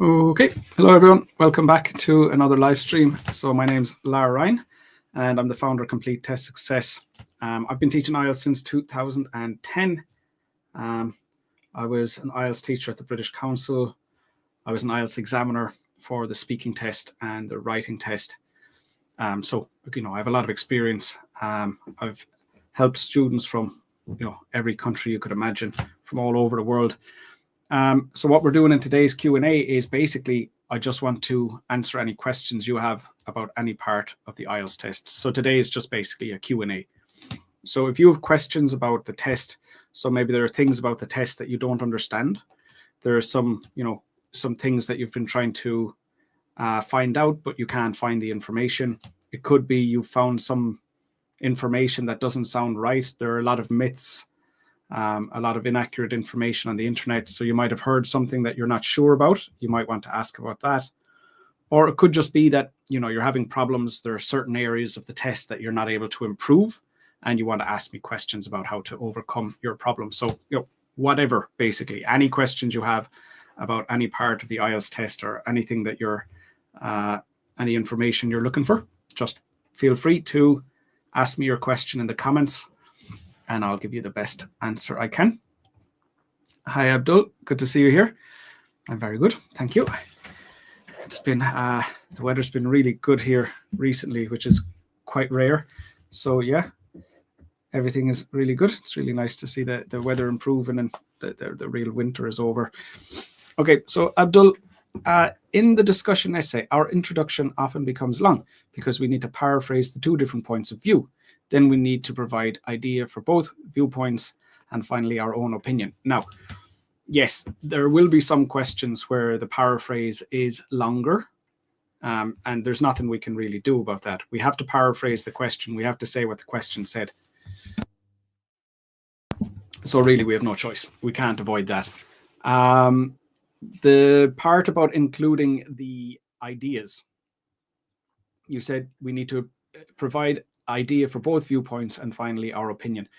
Okay, hello everyone. Welcome back to another live stream. So my name's Lar Ryan and I'm the founder of Complete Test Success. I've been teaching IELTS since 2010. I was an IELTS teacher at the British Council. I was an IELTS examiner for the speaking test and the writing test. So, I have a lot of experience. I've helped students from, every country you could imagine, from all over the world. So what we're doing in today's Q&A is basically, I just want to answer any questions you have about any part of the IELTS test. So today is just basically a Q&A. So if you have questions about the test, so maybe there are things about the test that you don't understand. There are some things that you've been trying to find out, but you can't find the information. It could be you found some information that doesn't sound right. There are a lot of myths. A lot of inaccurate information on the internet. So you might have heard something that you're not sure about. You might want to ask about that. Or it could just be that, you're having problems. There are certain areas of the test that you're not able to improve. And you want to ask me questions about how to overcome your problem. So, whatever, basically, any questions you have about any part of the IELTS test or anything that you're, any information you're looking for, just feel free to ask me your question in the comments. And I'll give you the best answer I can. Hi, Abdul. Good to see you here. I'm very good. Thank you. It's been, the weather's been really good here recently, which is quite rare. So yeah, everything is really good. It's really nice to see the weather improving and the real winter is over. Okay, so Abdul, in the discussion essay, our introduction often becomes long because we need to paraphrase the two different points of view. Then we need to provide idea for both viewpoints and finally our own opinion. Now, yes, there will be some questions where the paraphrase is longer and there's nothing we can really do about that. We have to paraphrase the question. We have to say what the question said. So really, we have no choice. We can't avoid that. The part about including the ideas, you said we need to provide idea for both viewpoints and finally our opinion.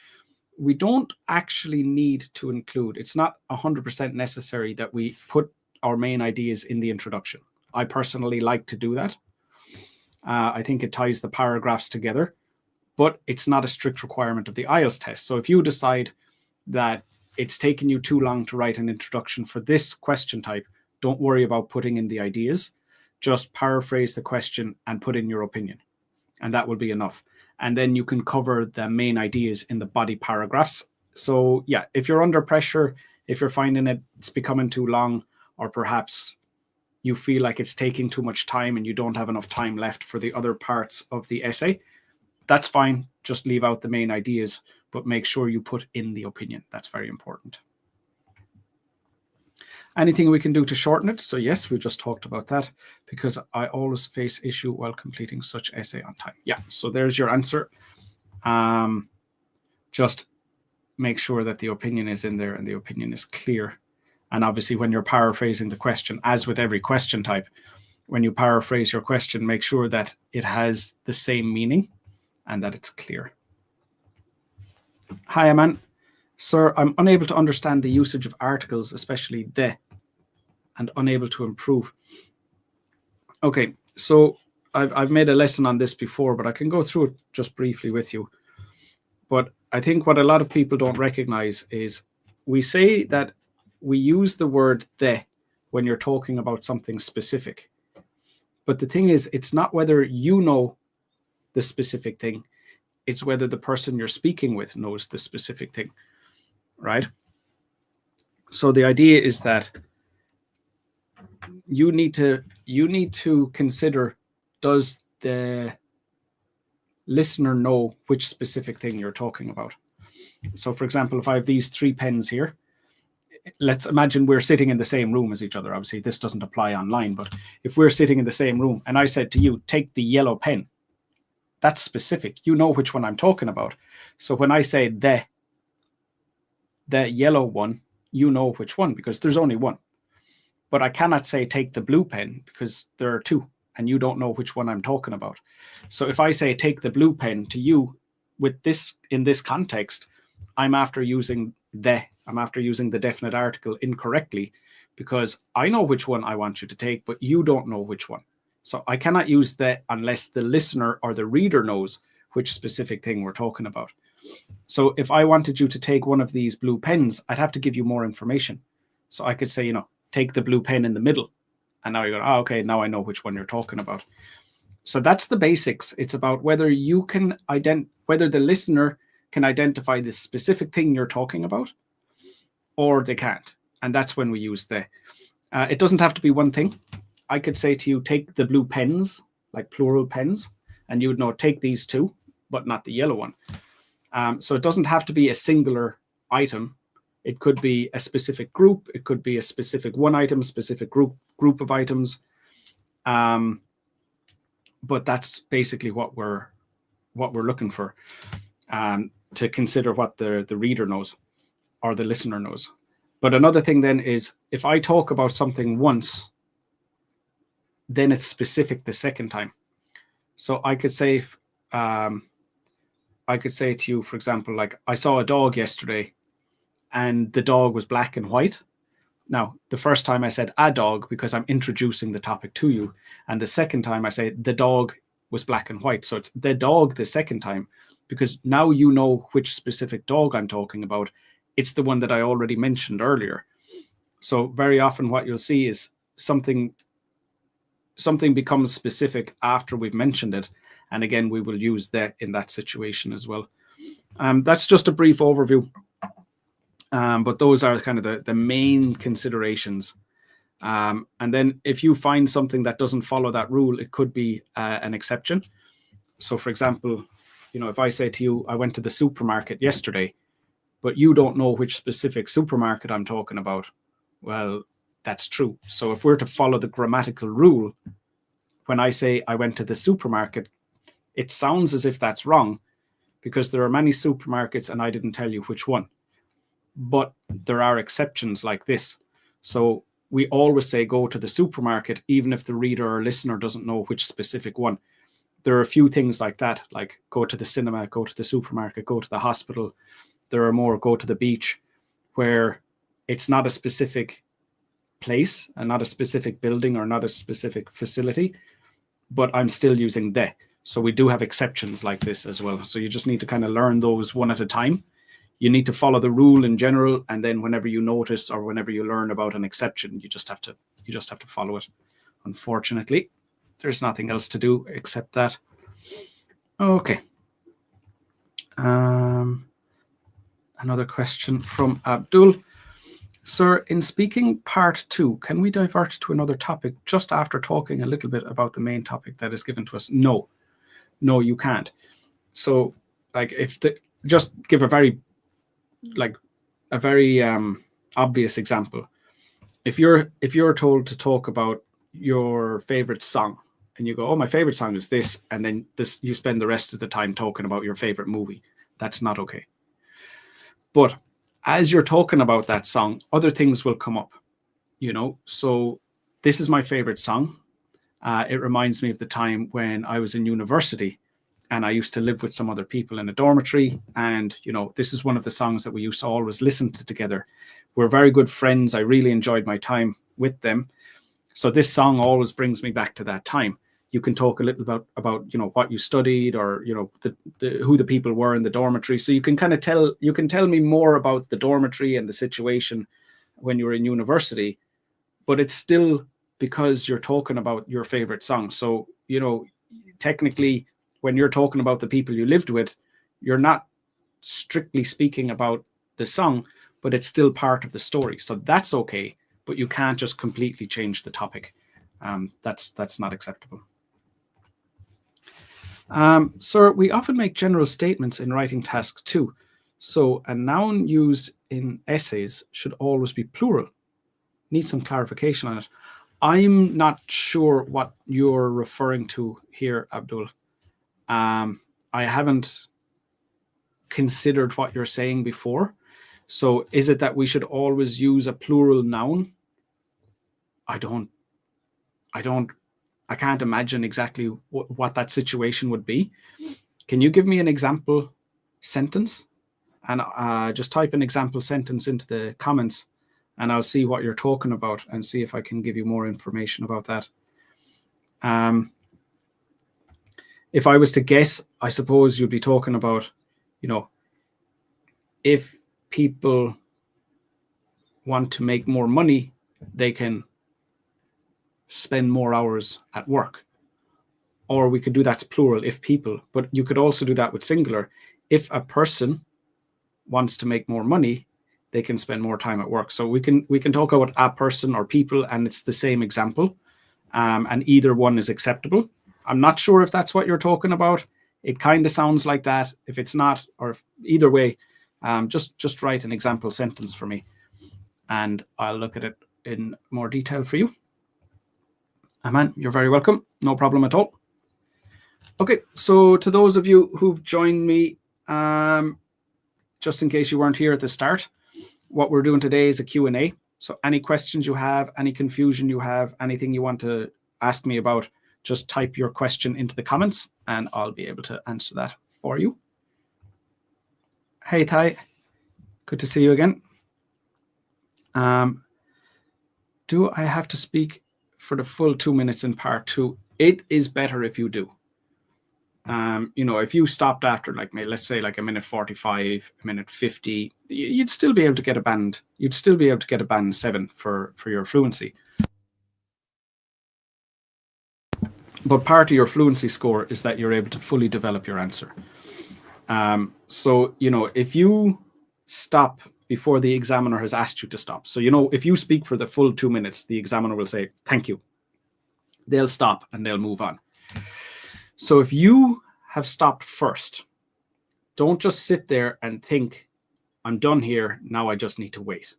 We don't actually need to include, it's not 100% necessary that we put our main ideas in the introduction. I personally like to do that. I think it ties the paragraphs together, but it's not a strict requirement of the IELTS test. So if you decide that it's taken you too long to write an introduction for this question type, don't worry about putting in the ideas. Just paraphrase the question and put in your opinion. And that will be enough. And then you can cover the main ideas in the body paragraphs. So yeah, if you're under pressure, if you're finding it's becoming too long, or perhaps you feel like it's taking too much time and you don't have enough time left for the other parts of the essay, that's fine. Just leave out the main ideas, but make sure you put in the opinion. That's very important. Anything we can do to shorten it? So yes, we just talked about that because I always face issue while completing such essay on time. Yeah, so there's your answer. Just make sure that the opinion is in there and the opinion is clear. And obviously when you're paraphrasing the question, as with every question type, when you paraphrase your question, make sure that it has the same meaning and that it's clear. Hi, Aman. Sir, I'm unable to understand the usage of articles, especially the, and unable to improve. Okay, so I've made a lesson on this before, but I can go through it just briefly with you. But I think what a lot of people don't recognize is we say that we use the word the when you're talking about something specific. But the thing is, it's not whether you know the specific thing, it's whether the person you're speaking with knows the specific thing. Right? So the idea is that you need to consider, does the listener know which specific thing you're talking about? So for example, if I have these 3 pens here, let's imagine we're sitting in the same room as each other. Obviously this doesn't apply online, but if we're sitting in the same room and I said to you, take the yellow pen, that's specific. You know which one I'm talking about. So when I say the yellow one, you know which one because there's only one. But I cannot say take the blue pen because there are 2 and you don't know which one I'm talking about. So if I say take the blue pen to you with this, in this context, I'm after using the definite article incorrectly because I know which one I want you to take, but you don't know which one. So I cannot use the unless the listener or the reader knows which specific thing we're talking about. So if I wanted you to take one of these blue pens, I'd have to give you more information. So I could say, you know, take the blue pen in the middle. And now you're going, oh, okay, now I know which one you're talking about. So that's the basics. It's about whether you can whether the listener can identify the specific thing you're talking about, or they can't. And that's when we use the. It doesn't have to be one thing. I could say to you, take the blue pens, like plural pens, and you would know, take these two, but not the yellow one. So it doesn't have to be a singular item. It could be a specific group. It could be a specific one item, specific group of items. But that's basically what we're looking for, to consider what the reader knows or the listener knows. But another thing then is, if I talk about something once, then it's specific the second time. So I could say to you, for example, like, I saw a dog yesterday and the dog was black and white. Now, the first time I said a dog because I'm introducing the topic to you. And the second time I say the dog was black and white. So it's the dog the second time, because now you know which specific dog I'm talking about. It's the one that I already mentioned earlier. So very often what you'll see is something becomes specific after we've mentioned it. And again, we will use that in that situation as well. That's just a brief overview. But those are kind of the main considerations. And then if you find something that doesn't follow that rule, it could be an exception. So for example, you know, if I say to you, I went to the supermarket yesterday, but you don't know which specific supermarket I'm talking about, well, that's true. So if we're to follow the grammatical rule, when I say I went to the supermarket, it sounds as if that's wrong, because there are many supermarkets and I didn't tell you which one. But there are exceptions like this. So we always say go to the supermarket, even if the reader or listener doesn't know which specific one. There are a few things like that, like go to the cinema, go to the supermarket, go to the hospital. There are more, go to the beach, where it's not a specific place and not a specific building or not a specific facility, but I'm still using the. So we do have exceptions like this as well. So you just need to kind of learn those one at a time. You need to follow the rule in general, and then whenever you notice or whenever you learn about an exception, you just have to follow it. Unfortunately, there's nothing else to do except that. Okay. Another question from Abdul. Sir, in speaking part 2, can we divert to another topic just after talking a little bit about the main topic that is given to us? No, you can't. So, like, just give a very obvious example. If you're told to talk about your favorite song, and you go, oh, my favorite song is this, and then you spend the rest of the time talking about your favorite movie, that's not okay. But as you're talking about that song, other things will come up, you know. So this is my favorite song. It reminds me of the time when I was in university and I used to live with some other people in a dormitory. And, you know, this is one of the songs that we used to always listen to together. We're very good friends. I really enjoyed my time with them. So this song always brings me back to that time. You can talk a little about you know, what you studied, or, you know, who the people were in the dormitory. So you can kind of tell me more about the dormitory and the situation when you were in university, but it's still because you're talking about your favorite song. So, you know, technically, when you're talking about the people you lived with, you're not strictly speaking about the song, but it's still part of the story. So that's okay, but you can't just completely change the topic. That's not acceptable. Sir, we often make general statements in writing task 2. So a noun used in essays should always be plural. Need some clarification on it. I'm not sure what you're referring to here, Abdul. I haven't considered what you're saying before. So is it that we should always use a plural noun? I can't imagine exactly what that situation would be. Can you give me an example sentence? And just type an example sentence into the comments, and I'll see what you're talking about and see if I can give you more information about that. If I was to guess, I suppose you'd be talking about, if people want to make more money, they can spend more hours at work. Or we could do that to plural, if people, but you could also do that with singular. If a person wants to make more money, they can spend more time at work. So we can talk about a person or people, and it's the same example, and either one is acceptable. I'm not sure if that's what you're talking about. It kind of sounds like that. If it's not, or either way, just write an example sentence for me, and I'll look at it in more detail for you. Aman, you're very welcome. No problem at all. Okay, so to those of you who've joined me, just in case you weren't here at the start, what we're doing today is a Q&A. So any questions you have, any confusion you have, anything you want to ask me about, just type your question into the comments and I'll be able to answer that for you. Hey, Ty. Good to see you again. Do I have to speak for the full 2 minutes in part 2? It is better if you do. If you stopped after, like, let's say like a minute 45, a minute 50, you'd still be able to get a band. You'd still be able to get a band 7 for your fluency. But part of your fluency score is that you're able to fully develop your answer. So, if you stop before the examiner has asked you to stop. So, if you speak for the full 2 minutes, the examiner will say, thank you. They'll stop and they'll move on. So if you have stopped first, don't just sit there and think, I'm done here, now I just need to wait.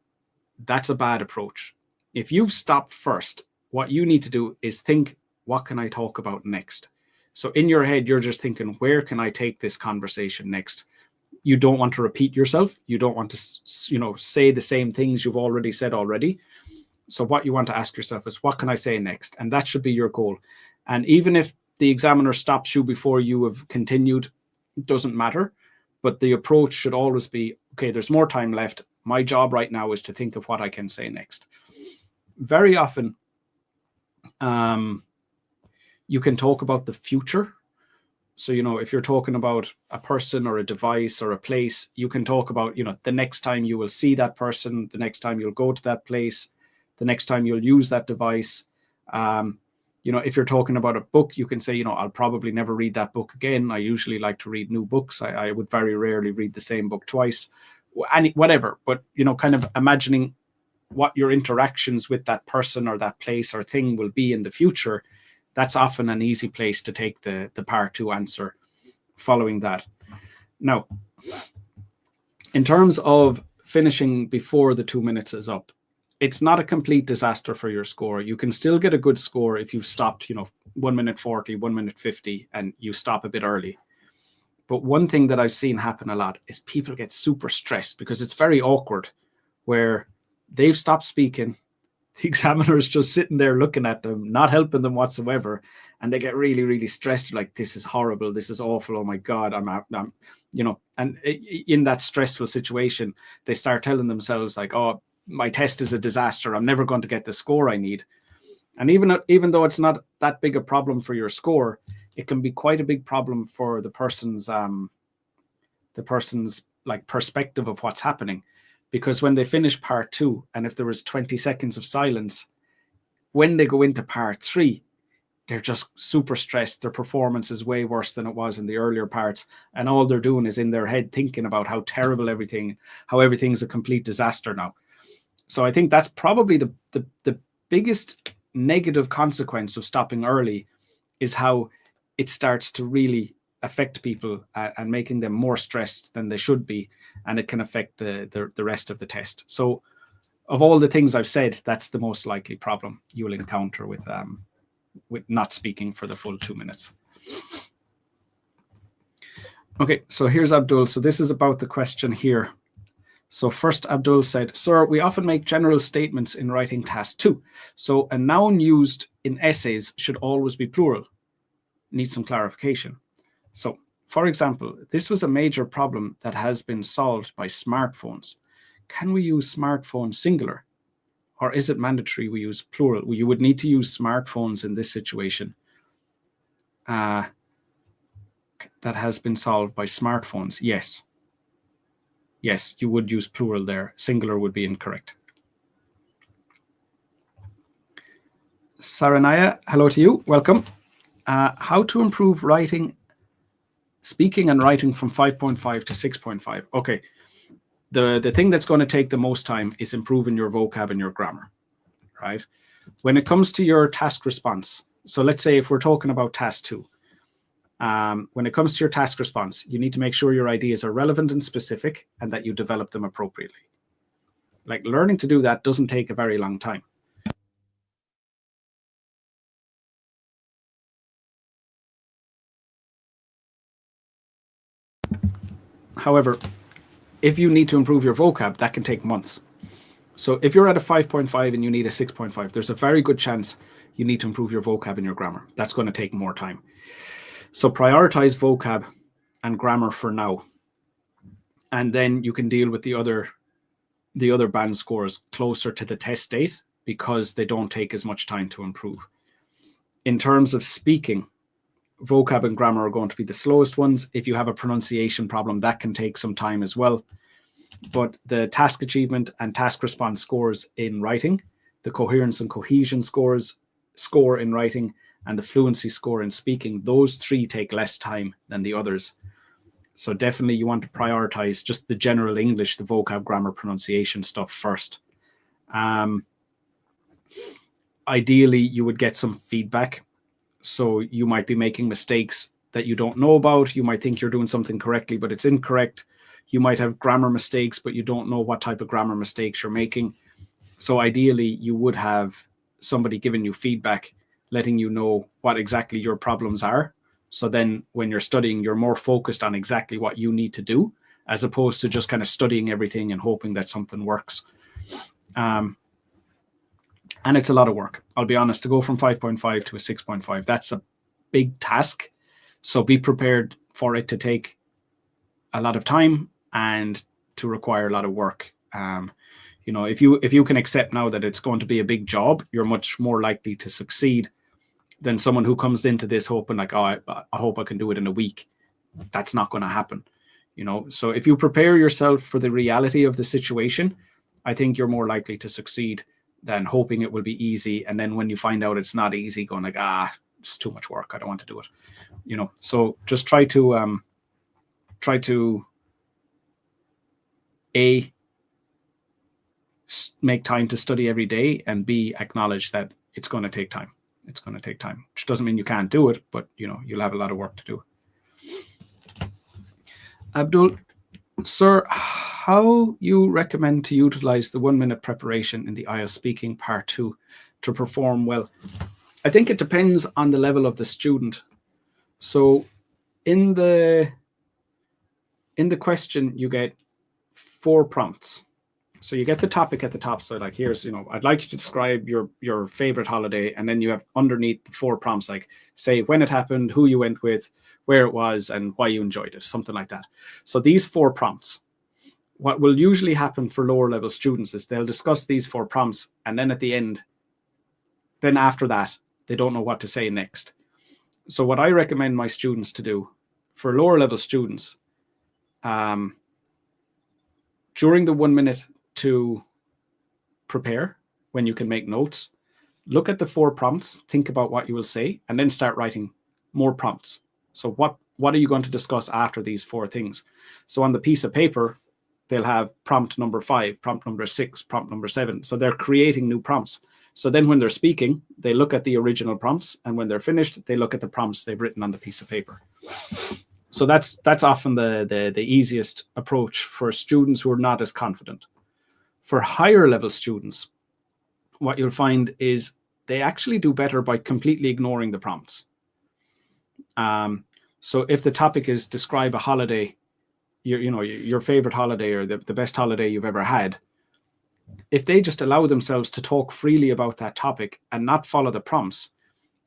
That's a bad approach. If you've stopped first, what you need to do is think, what can I talk about next? So in your head, you're just thinking, where can I take this conversation next? You don't want to repeat yourself. You don't want to, say the same things you've already said already. So what you want to ask yourself is, what can I say next? And that should be your goal. And even if the examiner stops you before you have continued, it doesn't matter. But the approach should always be, okay, there's more time left. My job right now is to think of what I can say next. Very often, you can talk about the future. So, if you're talking about a person or a device or a place, you can talk about, the next time you will see that person, the next time you'll go to that place, the next time you'll use that device. If you're talking about a book, you can say, I'll probably never read that book again. I usually like to read new books. I would very rarely read the same book twice, whatever. But, kind of imagining what your interactions with that person or that place or thing will be in the future, that's often an easy place to take the part 2 answer following that. Now, in terms of finishing before the 2 minutes is up, it's not a complete disaster for your score. You can still get a good score if you've stopped, 1 minute 40, 1 minute 50, and you stop a bit early. But one thing that I've seen happen a lot is people get super stressed because it's very awkward where they've stopped speaking. The examiner is just sitting there looking at them, not helping them whatsoever. And they get really, really stressed. Like, this is horrible. This is awful. Oh my God, I'm and in that stressful situation, they start telling themselves like, oh, my test is a disaster. I'm never going to get the score I need. And even though it's not that big a problem for your score, it can be quite a big problem for the person's like perspective of what's happening. Because when they finish part 2, and if there was 20 seconds of silence, when they go into part 3, they're just super stressed. Their performance is way worse than it was in the earlier parts. And all they're doing is in their head thinking about how terrible how everything's a complete disaster now. So I think that's probably the biggest negative consequence of stopping early, is how it starts to really affect people and making them more stressed than they should be. And it can affect the rest of the test. So of all the things I've said, that's the most likely problem you will encounter with not speaking for the full 2 minutes. Okay, so here's Abdul. So this is about the question here. So first, Abdul said, sir, we often make general statements in writing task 2. So a noun used in essays should always be plural. Need some clarification. So, for example, this was a major problem that has been solved by smartphones. Can we use smartphone singular? or is it mandatory we use plural? Well, you would need to use smartphones in this situation. That has been solved by smartphones. Yes. Yes, you would use plural there. Singular would be incorrect. Saranaya, hello to you. Welcome. How to improve speaking and writing from 5.5 to 6.5. Okay. The thing that's going to take the most time is improving your vocab and your grammar, right? When it comes to your task response, so let's say if we're talking about task 2, when it comes to your task response, you need to make sure your ideas are relevant and specific and that you develop them appropriately. Like, learning to do that doesn't take a very long time. However, if you need to improve your vocab, that can take months. So if you're at a 5.5 and you need a 6.5, there's a very good chance you need to improve your vocab and your grammar. That's going to take more time. So prioritize vocab and grammar for now. And then you can deal with the other band scores closer to the test date because they don't take as much time to improve. In terms of speaking, vocab and grammar are going to be the slowest ones. If you have a pronunciation problem, that can take some time as well. But the task achievement and task response scores in writing, the coherence and cohesion score in writing, and the fluency score in speaking, those 3 take less time than the others. So definitely you want to prioritize just the general English, the vocab, grammar, pronunciation stuff first. Ideally, you would get some feedback. So you might be making mistakes that you don't know about. You might think you're doing something correctly, but it's incorrect. You might have grammar mistakes, but you don't know what type of grammar mistakes you're making. So ideally, you would have somebody giving you feedback, letting you know what exactly your problems are. So then when you're studying, you're more focused on exactly what you need to do, as opposed to just kind of studying everything and hoping that something works. And it's a lot of work. I'll be honest, to go from 5.5 to a 6.5, that's a big task. So be prepared for it to take a lot of time and to require a lot of work. If you can accept now that it's going to be a big job, you're much more likely to succeed than someone who comes into this hoping like, oh, I hope I can do it in a week. That's not going to happen. So if you prepare yourself for the reality of the situation, I think you're more likely to succeed than hoping it will be easy. And then when you find out it's not easy, going like, it's too much work, I don't want to do it. So just try to A, make time to study every day, and B, acknowledge that it's going to take time. It's going to take time, which doesn't mean you can't do it, but you'll have a lot of work to do. Abdul, sir, how you recommend to utilize the 1-minute preparation in the IELTS speaking part 2 to perform well? I think it depends on the level of the student. So in the question, you get 4 prompts. So you get the topic at the top. So like, here's, I'd like you to describe your favorite holiday. And then you have underneath the 4 prompts, like say when it happened, who you went with, where it was, and why you enjoyed it, something like that. So these 4 prompts, what will usually happen for lower level students is they'll discuss these 4 prompts. And then at the end, then after that, they don't know what to say next. So what I recommend my students to do for lower level students, during the 1 minute to prepare, when you can make notes, look at the 4 prompts, think about what you will say, and then start writing more prompts. So what are you going to discuss after these 4 things? So on the piece of paper, they'll have prompt number 5, prompt number 6, prompt number 7. So they're creating new prompts. So then when they're speaking, they look at the original prompts, and when they're finished, they look at the prompts they've written on the piece of paper. So that's often the easiest approach for students who are not as confident. For higher level students, what you'll find is they actually do better by completely ignoring the prompts. So if the topic is describe a holiday, your favorite holiday or the best holiday you've ever had, if they just allow themselves to talk freely about that topic and not follow the prompts,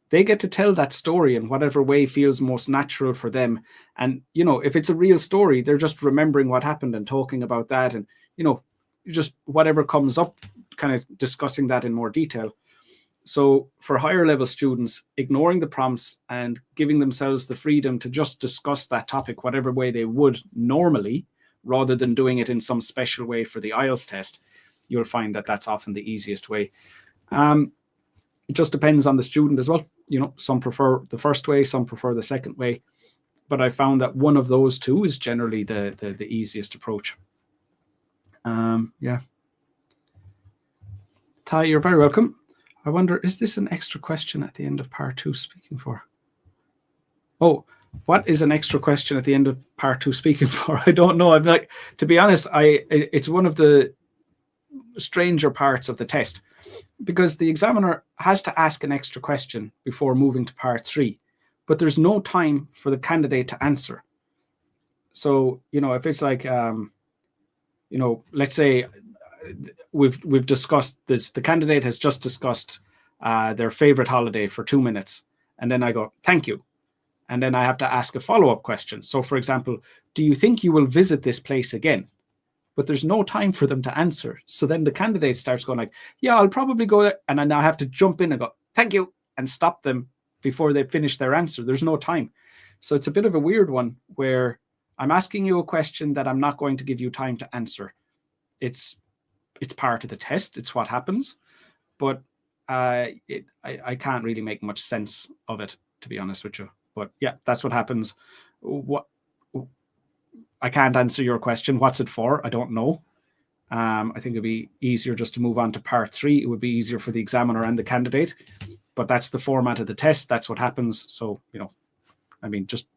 they get to tell that story in whatever way feels most natural for them. And, if it's a real story, they're just remembering what happened and talking about that. And, just whatever comes up kind of discussing that in more detail. So for higher level students, ignoring the prompts and giving themselves the freedom to just discuss that topic whatever way they would normally, rather than doing it in some special way for the IELTS test, you'll find that that's often the easiest way. It just depends on the student as well. You know, some prefer the first way, some prefer the second way. But I found that one of those two is generally the easiest approach. Yeah. Ty, you're very welcome. I wonder, is this an extra question at the end of part 2 speaking for? Oh, what is an extra question at the end of part 2 speaking for? I don't know. I'm like, to be honest, it's one of the stranger parts of the test, because the examiner has to ask an extra question before moving to part 3, but there's no time for the candidate to answer. So, you know, if it's like, you know, let's say we've discussed this, the candidate has just discussed their favorite holiday for 2 minutes, and then I go, thank you. And then I have to ask a follow-up question. So for example, do you think you will visit this place again? But there's no time for them to answer. So then the candidate starts going like, yeah, I'll probably go there. And I now have to jump in and go, thank you, and stop them before they finish their answer. There's no time. So it's a bit of a weird one where I'm asking you a question that I'm not going to give you time to answer. It's part of the test. It's what happens. But I can't really make much sense of it, to be honest with you. But yeah, that's what happens. I can't answer your question. What's it for? I don't know. I think it'd be easier just to move on to part 3. It would be easier for the examiner and the candidate. But that's the format of the test. That's what happens. So, you know, I mean, just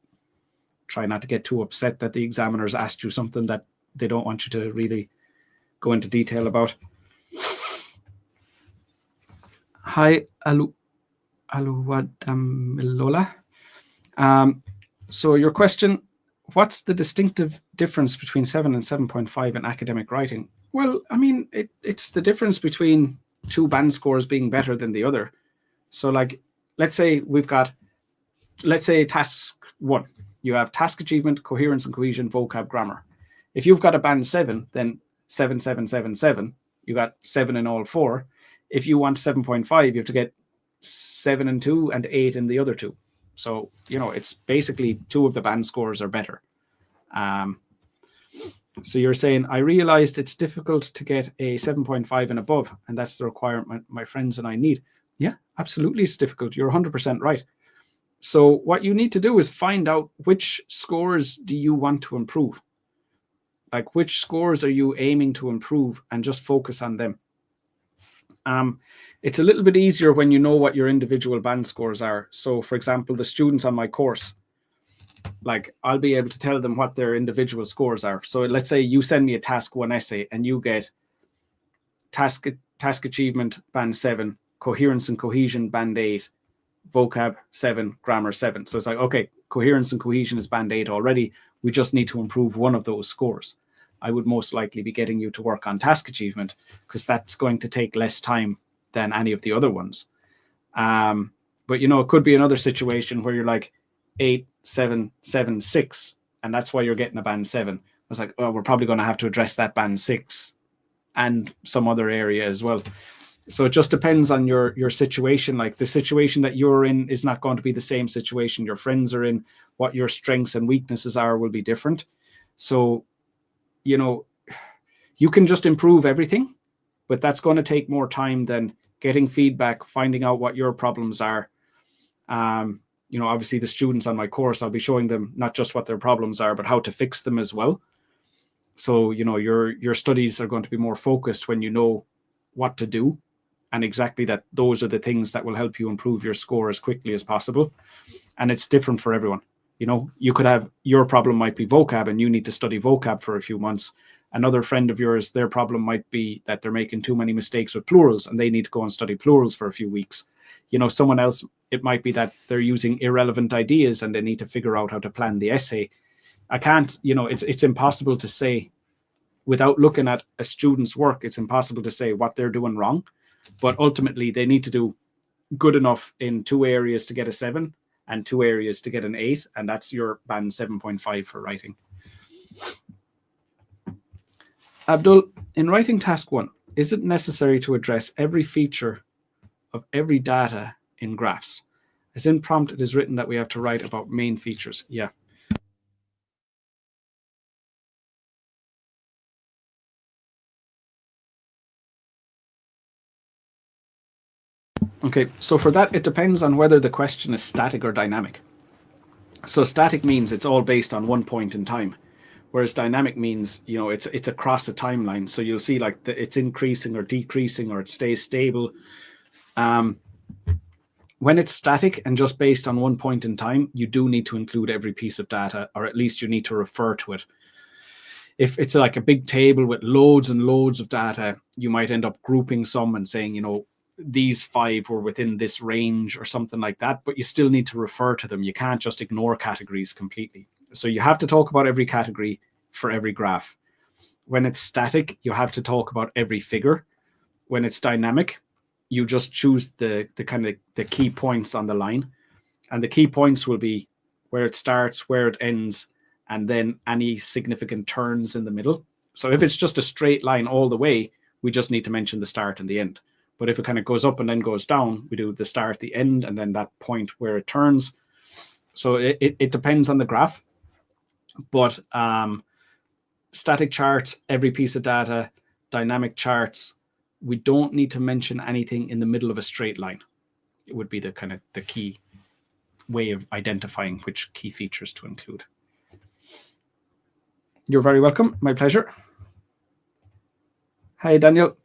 try not to get too upset that the examiner's asked you something that they don't want you to really go into detail about. Hi, Aluwadamilola. So your question, what's the distinctive difference between 7 and 7.5 in academic writing? Well, I mean, it's the difference between two band scores being better than the other. So like, let's say task 1, you have task achievement, coherence and cohesion, vocab, grammar. If you've got a band 7, then 7, 7, 7, 7, you got 7 in all 4. If you want 7.5, you have to get 7 and 2 and 8 in the other 2. So, you know, it's basically 2 of the band scores are better. So you're saying, I realized it's difficult to get a 7.5 and above, and that's the requirement my friends and I need. Yeah, absolutely, it's difficult. You're 100% right. So what you need to do is find out which scores do you want to improve? Like, which scores are you aiming to improve, and just focus on them. It's a little bit easier when you know what your individual band scores are. So for example, the students on my course, like I'll be able to tell them what their individual scores are. So let's say you send me a task 1 essay and you get task achievement band 7, coherence and cohesion band 8, vocab 7, grammar 7. So it's like, okay, coherence and cohesion is band 8 already. We just need to improve one of those scores. I would most likely be getting you to work on task achievement, because that's going to take less time than any of the other ones. But, you know, it could be another situation where you're like 8, 7, 7, 6, and that's why you're getting a band 7. I was like, well, we're probably going to have to address that band 6 and some other area as well. So it just depends on your situation. Like the situation that you're in is not going to be the same situation your friends are in. What your strengths and weaknesses are will be different. So, you know, you can just improve everything, but that's going to take more time than getting feedback, finding out what your problems are. You know, obviously the students on my course, I'll be showing them not just what their problems are, but how to fix them as well. So, you know, your studies are going to be more focused when you know what to do, and exactly that those are the things that will help you improve your score as quickly as possible. And it's different for everyone. You know, you could have, your problem might be vocab and you need to study vocab for a few months. Another friend of yours, their problem might be that they're making too many mistakes with plurals and they need to go and study plurals for a few weeks. You know, someone else, it might be that they're using irrelevant ideas and they need to figure out how to plan the essay. I can't, you know, it's impossible to say, without looking at a student's work, it's impossible to say what they're doing wrong. But ultimately, they need to do good enough in 2 areas to get a 7 and 2 areas to get an 8. And that's your band 7.5 for writing. Abdul, in writing task 1, is it necessary to address every feature of every data in graphs? As in prompt, it is written that we have to write about main features. Yeah. Okay, so for that, it depends on whether the question is static or dynamic. So static means it's all based on one point in time, whereas dynamic means, you know, it's across a timeline. So you'll see like it's increasing or decreasing, or it stays stable. When it's static and just based on one point in time, you do need to include every piece of data, or at least you need to refer to it. If it's like a big table with loads and loads of data, you might end up grouping some and saying, you know, these 5 were within this range or something like that, but you still need to refer to them. You can't just ignore categories completely. So you have to talk about every category for every graph. When it's static, you have to talk about every figure. When it's dynamic, you just choose the kind of the key points on the line, and the key points will be where it starts, where it ends, and then any significant turns in the middle. So if it's just a straight line all the way, we just need to mention the start and the end. But if it kind of goes up and then goes down, we do the start, the end, and then that point where it turns. So it depends on the graph. But static charts, every piece of data, dynamic charts, we don't need to mention anything in the middle of a straight line. It would be the kind of the key way of identifying which key features to include. You're very welcome. My pleasure. Hi, Daniel.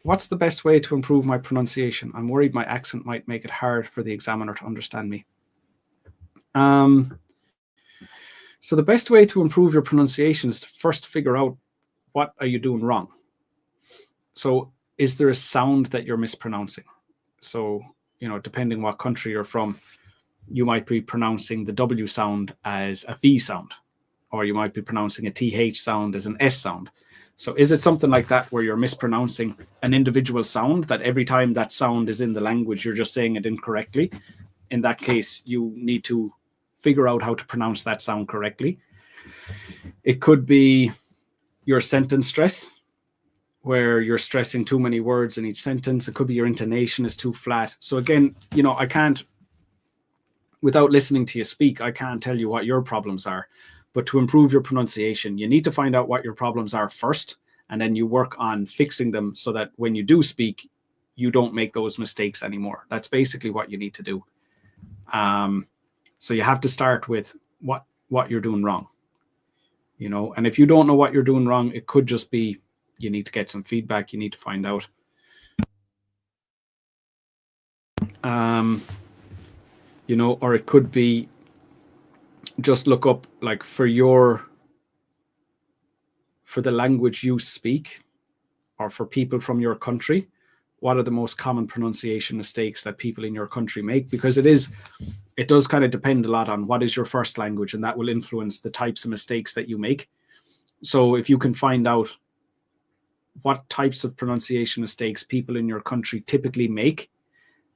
What's the best way to improve my pronunciation? I'm worried my accent might make it hard for the examiner to understand me. So the best way to improve your pronunciation is to first figure out what are you doing wrong. So is there a sound that you're mispronouncing? So, you know, depending what country you're from, you might be pronouncing the W sound as a V sound, or you might be pronouncing a TH sound as an S sound. So is it something like that where you're mispronouncing an individual sound, that every time that sound is in the language, you're just saying it incorrectly? In that case, you need to figure out how to pronounce that sound correctly. It could be your sentence stress, where you're stressing too many words in each sentence. It could be your intonation is too flat. So again, you know, I can't, without listening to you speak, I can't tell you what your problems are. But to improve your pronunciation, you need to find out what your problems are first, and then you work on fixing them so that when you do speak, you don't make those mistakes anymore. That's basically what you need to do. So you have to start with what you're doing wrong, you know. And if you don't know what you're doing wrong, it could just be you need to get some feedback. You need to find out. You know, or it could be just look up, like, for the language you speak, or for people from your country, what are the most common pronunciation mistakes that people in your country make? Because it does kind of depend a lot on what is your first language, and that will influence the types of mistakes that you make. So if you can find out what types of pronunciation mistakes people in your country typically make,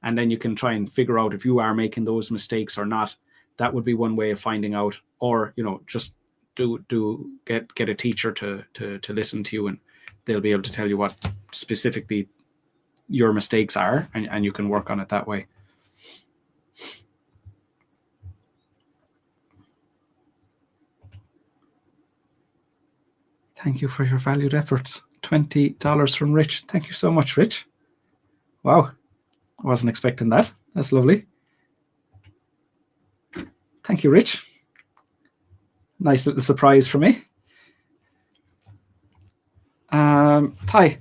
and then you can try and figure out if you are making those mistakes or not, that would be one way of finding out. Or, you know, just get a teacher to listen to you, and they'll be able to tell you what specifically your mistakes are, and you can work on it that way. Thank you for your valued efforts. $20 from Rich. Thank you so much, Rich. Wow. I wasn't expecting that. That's lovely. Thank you, Rich. Nice little surprise for me. Hi.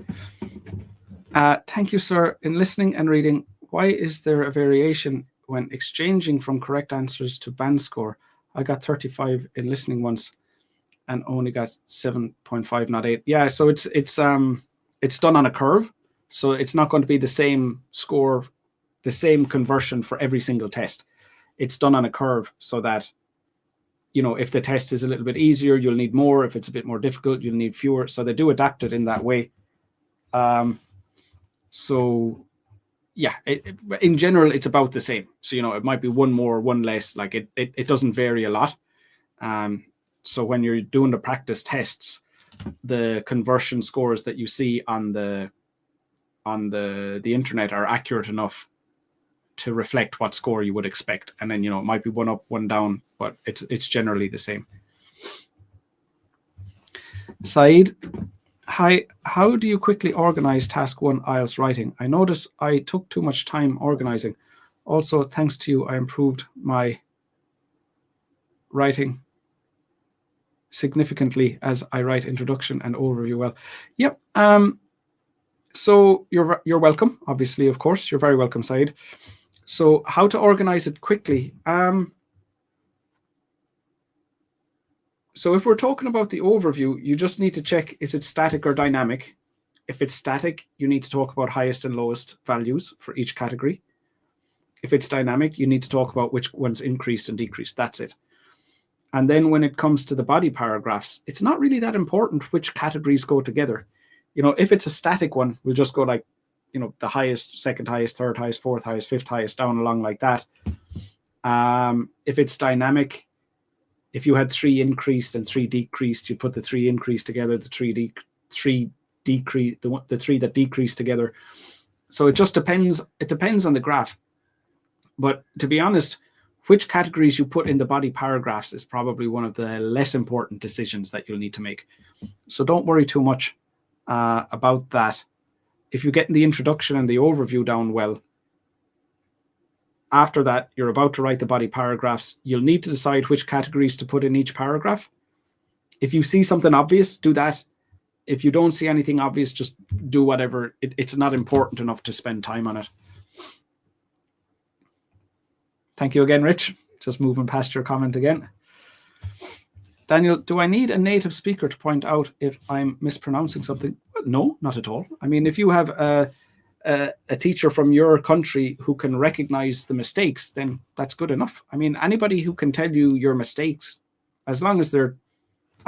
Thank you, sir. In listening and reading, why is there a variation when exchanging from correct answers to band score? I got 35 in listening once and only got 7.5, not 8. Yeah, so it's done on a curve. So it's not going to be the same score, the same conversion for every single test. It's done on a curve so that, you know, if the test is a little bit easier, you'll need more. If it's a bit more difficult, you'll need fewer. So they do adapt it in that way. So yeah, in general, it's about the same. So, you know, it might be one more, one less. Like it doesn't vary a lot. So when you're doing the practice tests, the conversion scores that you see on the internet are accurate enough to reflect what score you would expect. And then, it might be one up, one down, but it's generally the same. Saeed, hi, how do you quickly organize task 1 IELTS writing? I notice I took too much time organizing. Also, thanks to you, I improved my writing significantly as I write introduction and overview well. Yep. So you're welcome, obviously, of course. You're very welcome, Saeed. So how to organize it quickly? So if we're talking about the overview, you just need to check, is it static or dynamic? If it's static, you need to talk about highest and lowest values for each category. If it's dynamic, you need to talk about which ones increased and decreased. That's it. And then when it comes to the body paragraphs, it's not really that important which categories go together. If it's a static one, we'll just go like, the highest, second highest, third highest, fourth highest, fifth highest, down along like that. If it's dynamic, if you had 3 increased and 3 decreased, you put the 3 increased together, the 3 decreased, the 3 that decreased together. So it just depends. It depends on the graph. But to be honest, which categories you put in the body paragraphs is probably one of the less important decisions that you'll need to make. So don't worry too much about that. If you get the introduction and the overview down well, after that, you're about to write the body paragraphs. You'll need to decide which categories to put in each paragraph. If you see something obvious, do that. If you don't see anything obvious, just do whatever. It's not important enough to spend time on it. Thank you again, Rich. Just moving past your comment again. Daniel, do I need a native speaker to point out if I'm mispronouncing something? Well, no, not at all. I mean, if you have a teacher from your country who can recognize the mistakes, then that's good enough. I mean, anybody who can tell you your mistakes, as long as they're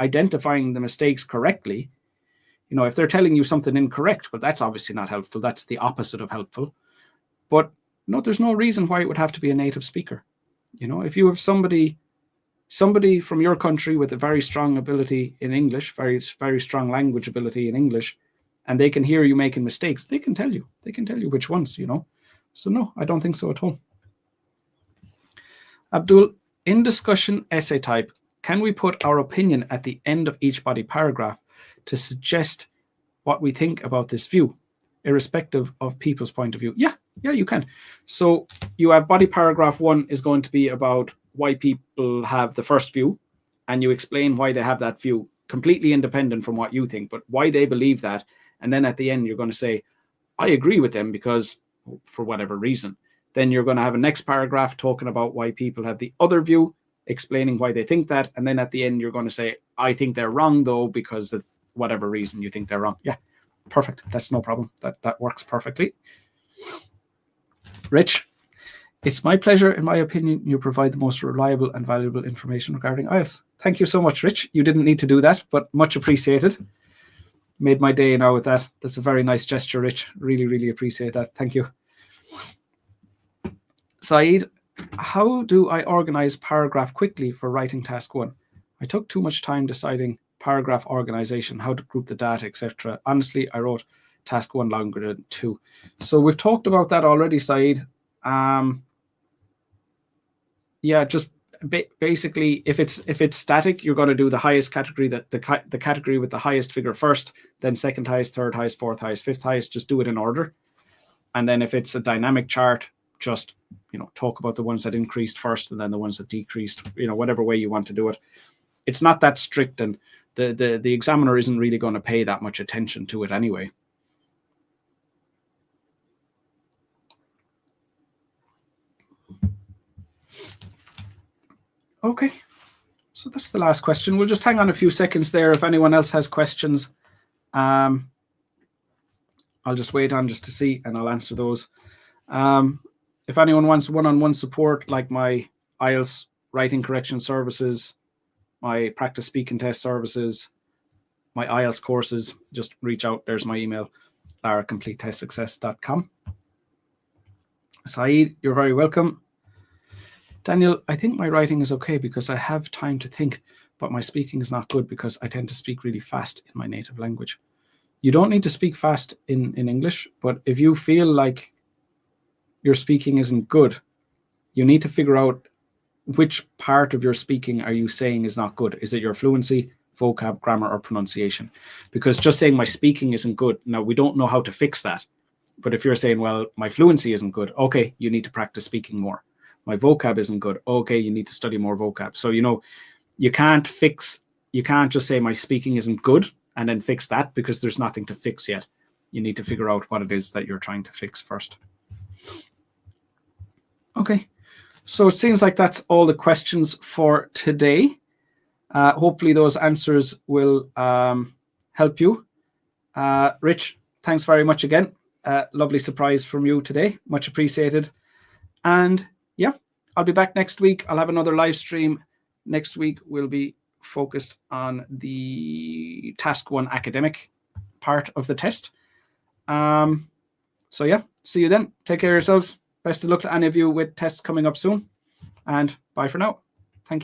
identifying the mistakes correctly, if they're telling you something incorrect, but that's obviously not helpful. That's the opposite of helpful. But no, there's no reason why it would have to be a native speaker. If you have somebody from your country with a very strong ability in English, very, very strong language ability in English, and they can hear you making mistakes, they can tell you. They can tell you which ones, So no, I don't think so at all. Abdul, in discussion essay type, can we put our opinion at the end of each body paragraph to suggest what we think about this view, irrespective of people's point of view? Yeah, you can. So you have body paragraph 1 is going to be about why people have the first view, and you explain why they have that view, completely independent from what you think, but why they believe that. And then at the end, you're going to say, I agree with them because for whatever reason. Then you're going to have a next paragraph talking about why people have the other view, explaining why they think that. And then at the end, you're going to say, I think they're wrong, though, because of whatever reason you think they're wrong. Yeah, perfect. That's no problem. That works perfectly. Rich, it's my pleasure. In my opinion, you provide the most reliable and valuable information regarding IELTS. Thank you so much, Rich. You didn't need to do that, but much appreciated. Made my day now with that. That's a very nice gesture, Rich. Really, really appreciate that. Thank you. Saeed, how do I organize paragraph quickly for writing task 1? I took too much time deciding paragraph organization, how to group the data, etc. Honestly, I wrote task 1 longer than 2. So we've talked about that already, Saeed. Yeah, just basically, if it's static, you're going to do the highest category, the category with the highest figure first, then second highest, third highest, fourth highest, fifth highest. Just do it in order. And then if it's a dynamic chart, just talk about the ones that increased first and then the ones that decreased. Whatever way you want to do it. It's not that strict, and the examiner isn't really going to pay that much attention to it anyway. Okay, so that's the last question. We'll just hang on a few seconds there. If anyone else has questions, I'll just wait on just to see, and I'll answer those. If anyone wants one-on-one support, like my IELTS writing correction services, my practice speaking test services, my IELTS courses, just reach out. There's my email, lara@completetestsuccess.com. Saeed, you're very welcome. Daniel, I think my writing is okay because I have time to think, but my speaking is not good because I tend to speak really fast in my native language. You don't need to speak fast in English, but if you feel like your speaking isn't good, you need to figure out which part of your speaking are you saying is not good. Is it your fluency, vocab, grammar, or pronunciation? Because just saying my speaking isn't good, now we don't know how to fix that. But if you're saying, well, my fluency isn't good, okay, you need to practice speaking more. My vocab isn't good, okay, you need to study more vocab. So, you can't just say my speaking isn't good and then fix that, because there's nothing to fix yet. You need to figure out what it is that you're trying to fix first. Okay, so it seems like that's all the questions for today. Hopefully those answers will help you. Rich, thanks very much again. Lovely surprise from you today. Much appreciated. And yeah, I'll be back next week. I'll have another live stream. Next week we'll be focused on the task 1 academic part of the test. So yeah, see you then. Take care of yourselves. Best of luck to any of you with tests coming up soon. And bye for now.